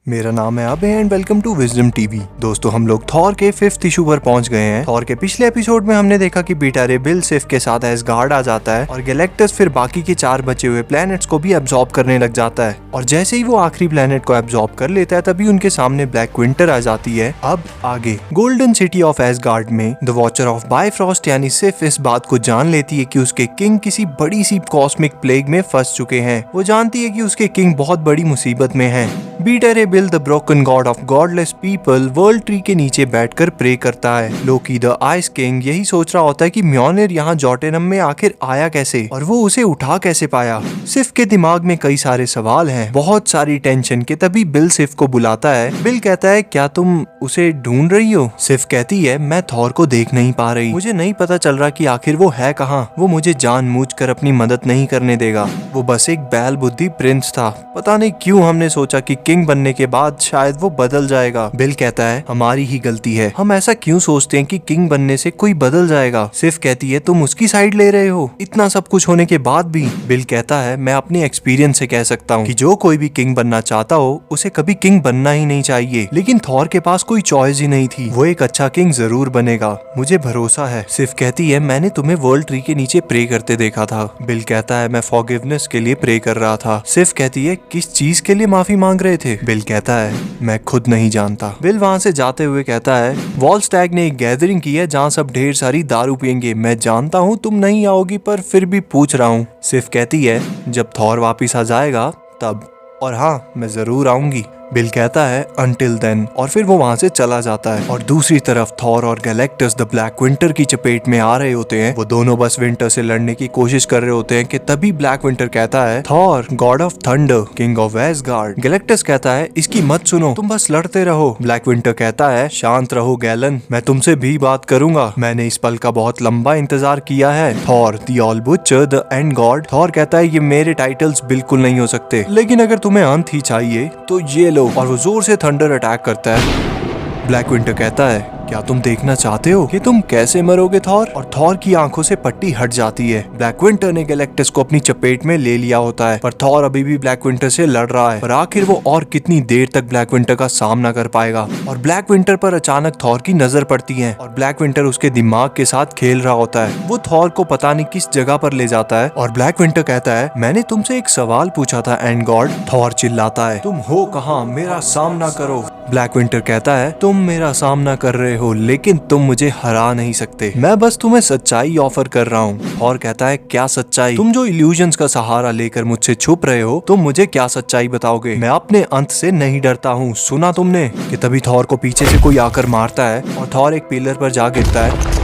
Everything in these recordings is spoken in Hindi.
मेरा नाम है Abhay and welcome to Wisdom TV. दोस्तों, हम लोग थॉर के 5th इशू पर पहुंच गए हैं। थॉर के पिछले एपिसोड में हमने देखा कि बीटा रे बिल सिफ के साथ एसगार्ड आ जाता है और गैलेक्टस फिर बाकी के 4 बचे हुए प्लैनेट्स को भी एब्जॉर्ब करने लग जाता है। और जैसे ही वो आखिरी प्लैनेट को एब्जॉर्ब कर लेता है तभी उनके सामने ब्लैक विंटर आ जाती है। अब आगे गोल्डन सिटी ऑफ एसगार्ड में द वॉचर ऑफ बायफ्रॉस्ट यानी सिफ इस बात को जान लेती है कि उसके किंग किसी बड़ी सी कॉस्मिक प्लेग में फंस चुके हैं। वो जानती है कि उसके किंग बहुत बड़ी मुसीबत में है। बीटा रे bill the broken God of godless people world tree के नीचे बैठकर प्रे करता है। लोकी द आइस किंग यही सोच रहा होता है कि म्योनिर यहाँ जॉटेनम में आखिर आया कैसे और वो उसे उठा कैसे पाया। सिफ के दिमाग में कई सारे सवाल हैं, बहुत सारी टेंशन के। तभी बिल सिफ को बुलाता है। बिल कहता है, क्या तुम उसे ढूंढ रही हो? सिफ कहती है, मैं थॉर को देख नहीं पा रही, मुझे नहीं पता चल रहा कि आखिर वो है कहाँ। वो मुझे जानबूझकर अपनी मदद नहीं करने देगा। वो बस एक बैल बुद्धि प्रिंस था। पता नहीं क्यों हमने सोचा कि किंग बनने के बाद शायद वो बदल जाएगा। बिल कहता है, हमारी ही गलती है। हम ऐसा क्यों सोचते हैं कि किंग बनने से कोई बदल जाएगा? सिफ कहती है, तुम उसकी साइड ले रहे हो इतना सब कुछ होने के बाद भी। बिल कहता है, मैं अपने एक्सपीरियंस से कह सकता हूँ कि जो कोई भी किंग बनना चाहता हो उसे कभी किंग बनना ही नहीं चाहिए। लेकिन थॉर के पास कोई चॉइस ही नहीं थी। वो एक अच्छा किंग जरूर बनेगा, मुझे भरोसा है। सिफ कहती है, मैंने तुम्हें वर्ल्ड ट्री के नीचे प्रे करते देखा था। बिल कहता है, मैं फॉरगिवनेस के लिए प्रे कर रहा था। सिफ कहती है, किस चीज के लिए माफी मांग रहे थे? बिल कहता है, मैं खुद नहीं जानता। बिल वहाँ से जाते हुए कहता है, वॉलस्टैग ने एक गैदरिंग की है जहाँ सब ढेर सारी दारू पियेंगे। मैं जानता हूँ तुम नहीं आओगी पर फिर भी पूछ रहा हूँ। सिफ कहती है, जब थॉर वापिस आ जाएगा तब, और हाँ मैं जरूर आऊंगी। बिल कहता है, until then, और फिर वो वहाँ से चला जाता है। और दूसरी तरफ थॉर और गैलेक्टस द ब्लैक विंटर की चपेट में आ रहे होते हैं। वो दोनों बस विंटर से लड़ने की कोशिश कर रहे होते हैं कि तभी ब्लैक विंटर कहता है, Thor God of thunder king of ash gourd. Galactus कहता है, इसकी मत सुनो, तुम बस लड़ते रहो। ब्लैक विंटर कहता है, शांत रहो गैलन, मैं तुमसे भी बात करूंगा। मैंने इस पल का बहुत लंबा इंतजार किया है। Thor the all butcher the end God. Thor कहता है, ये मेरे टाइटल्स बिल्कुल नहीं हो सकते, लेकिन अगर तुम्हें अंत ही चाहिए तो ये लो। और वो जोर से थंडर अटैक करता है। ब्लैक विंटर कहता है, क्या तुम देखना चाहते हो कि तुम कैसे मरोगे थॉर? और थॉर की आंखों से पट्टी हट जाती है। ब्लैक विंटर ने गैलेक्टस को अपनी चपेट में ले लिया होता है, पर थॉर अभी भी ब्लैक विंटर से लड़ रहा है। पर आखिर वो और कितनी देर तक ब्लैक विंटर का सामना कर पाएगा? और ब्लैक विंटर पर अचानक थॉर की नजर पड़ती है और ब्लैक विंटर उसके दिमाग के साथ खेल रहा होता है। वो थॉर को पता नहीं किस जगह पर ले जाता है और ब्लैक विंटर कहता है, मैंने तुमसे एक सवाल पूछा था एंड गॉड। थॉर चिल्लाता है, तुम हो कहाँ? मेरा सामना करो। ब्लैक विंटर कहता है, तुम मेरा सामना कर रहे हो लेकिन तुम मुझे हरा नहीं सकते। मैं बस तुम्हें सच्चाई ऑफर कर रहा हूँ। थॉर कहता है, क्या सच्चाई? तुम जो इल्यूजन्स का सहारा लेकर मुझसे छुप रहे हो, तुम मुझे क्या सच्चाई बताओगे? मैं अपने अंत से नहीं डरता हूँ, सुना तुमने? कि तभी थॉर को पीछे से कोई आकर मारता है और थॉर एक पिलर पर जा गिरता है।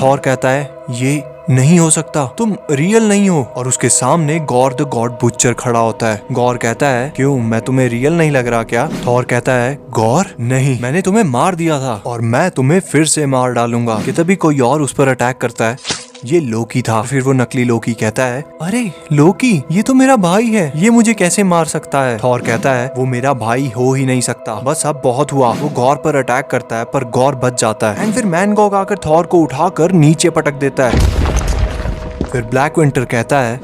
थॉर कहता है, ये नहीं हो सकता, तुम रियल नहीं हो। और उसके सामने गॉर द गॉड बुचर खड़ा होता है। गॉर कहता है, क्यों, मैं तुम्हें रियल नहीं लग रहा क्या? थॉर कहता है, गॉर नहीं, मैंने तुम्हें मार दिया था और मैं तुम्हें फिर से मार डालूंगा। कि तभी कोई और उस पर अटैक करता है। ये लोकी था। फिर वो नकली लोकी कहता है, अरे लोकी, ये तो मेरा भाई है, ये मुझे कैसे मार सकता है? थॉर कहता है, वो मेरा भाई हो ही नहीं सकता, बस अब बहुत हुआ। वो गॉर पर अटैक करता है पर गॉर बच जाता है। एंड फिर मैनगॉग आकर थॉर को उठाकर नीचे पटक देता है। फिर ब्लैक विंटर कहता है,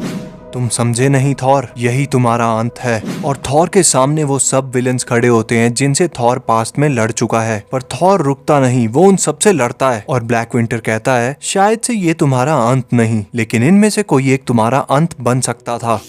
तुम समझे नहीं थॉर, यही तुम्हारा अंत है। और थॉर के सामने वो सब विलन्स खड़े होते हैं जिनसे थॉर पास्ट में लड़ चुका है। पर थॉर रुकता नहीं, वो उन सबसे लड़ता है। और ब्लैक विंटर कहता है, शायद से ये तुम्हारा अंत नहीं, लेकिन इनमें से कोई एक तुम्हारा अंत बन सकता था।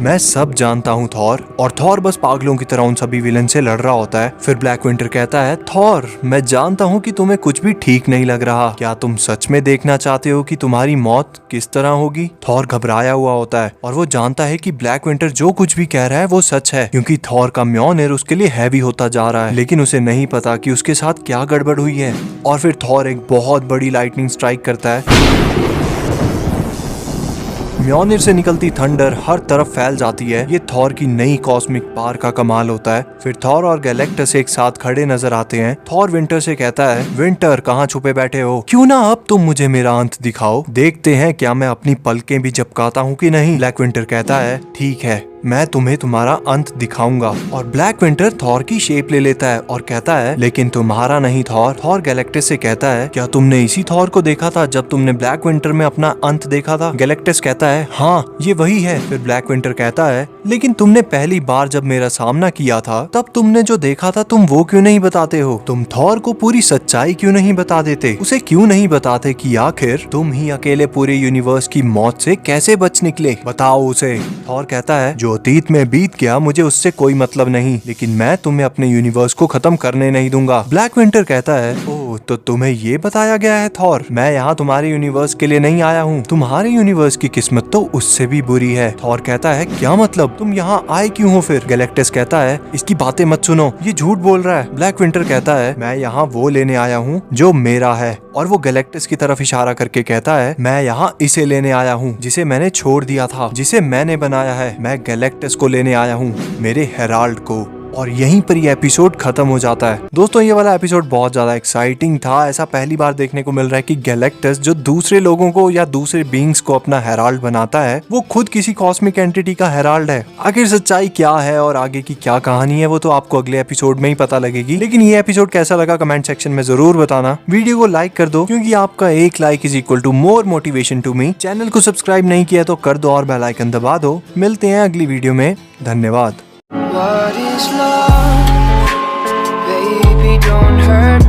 मैं सब जानता हूँ थॉर। और थॉर बस पागलों की तरह उन सभी विलन से लड़ रहा होता है। फिर ब्लैक विंटर कहता है, थॉर, मैं जानता हूँ कि तुम्हें कुछ भी ठीक नहीं लग रहा। क्या तुम सच में देखना चाहते हो कि तुम्हारी मौत किस तरह होगी? थॉर घबराया हुआ होता है और वो जानता है कि ब्लैक विंटर जो कुछ भी कह रहा है वो सच है, क्योंकि थॉर का म्योनिर उसके लिए हैवी होता जा रहा है। लेकिन उसे नहीं पता कि उसके साथ क्या गड़बड़ हुई है। और फिर थॉर एक बहुत बड़ी लाइटनिंग स्ट्राइक करता है। म्योनिर से निकलती थंडर हर तरफ फैल जाती है। ये थॉर की नई कॉस्मिक पावर का कमाल होता है। फिर थॉर और गैलेक्टस एक साथ खड़े नजर आते हैं। थॉर विंटर से कहता है, विंटर, कहाँ छुपे बैठे हो? क्यों ना अब तुम मुझे मेरा अंत दिखाओ, देखते हैं क्या मैं अपनी पलकें भी झपकाता हूँ कि नहीं। ब्लैक विंटर कहता है, ठीक है, मैं तुम्हें तुम्हारा अंत दिखाऊंगा। और ब्लैक विंटर थॉर की शेप ले लेता है और कहता है लेकिन तुम्हारा नहीं थॉर। थॉर गैलेक्टस से कहता है क्या तुमने इसी थॉर को देखा था जब तुमने ब्लैक विंटर में अपना अंत देखा था? गैलेक्टस कहता है हाँ ये वही है। फिर ब्लैक विंटर कहता है लेकिन तुमने पहली बार जब मेरा सामना किया था तब तुमने जो देखा था तुम वो क्यों नहीं बताते हो? तुम थॉर को पूरी सच्चाई क्यों नहीं बता देते? उसे क्यों नहीं बताते कि आखिर तुम ही अकेले पूरे यूनिवर्स की मौत से कैसे बच निकले? बताओ उसे। थॉर कहता है जो अतीत में बीत गया मुझे उससे कोई मतलब नहीं, लेकिन मैं तुम्हें अपने यूनिवर्स को खत्म करने नहीं दूंगा। ब्लैक विंटर कहता है ओह तो तुम्हें ये बताया गया है थॉर, मैं यहाँ तुम्हारे यूनिवर्स के लिए नहीं आया हूँ, तुम्हारे यूनिवर्स की किस्मत तो उससे भी बुरी है। थॉर कहता है क्या मतलब, तुम यहाँ आए क्यों हो फिर? गैलेक्टस कहता है इसकी बातें मत सुनो, ये झूठ बोल रहा है। ब्लैक विंटर कहता है मैं यहाँ वो लेने आया हूँ जो मेरा है, और वो गैलेक्टस की तरफ इशारा करके कहता है मैं यहाँ इसे लेने आया हूँ जिसे मैंने छोड़ दिया था, जिसे मैंने बनाया है। मैं गैलेक्टस को लेने आया हूँ, मेरे हेराल्ड को। और यहीं पर ये एपिसोड खत्म हो जाता है। दोस्तों ये वाला एपिसोड बहुत ज्यादा एक्साइटिंग था। ऐसा पहली बार देखने को मिल रहा है कि गैलेक्टस जो दूसरे लोगों को या दूसरे बीइंग्स को अपना हेराल्ड बनाता है वो खुद किसी कॉस्मिक एंटिटी का हेराल्ड है। आखिर सच्चाई क्या है और आगे की क्या कहानी है वो तो आपको अगले एपिसोड में ही पता लगेगी। लेकिन ये एपिसोड कैसा लगा कमेंट सेक्शन में जरूर बताना। वीडियो को लाइक कर दो क्योंकि आपका एक like is equal to more motivation to me. Channel को सब्सक्राइब नहीं किया तो कर दो और बेल आइकन दबा दो। मिलते हैं अगली वीडियो में, धन्यवाद। What is love? Baby, don't hurt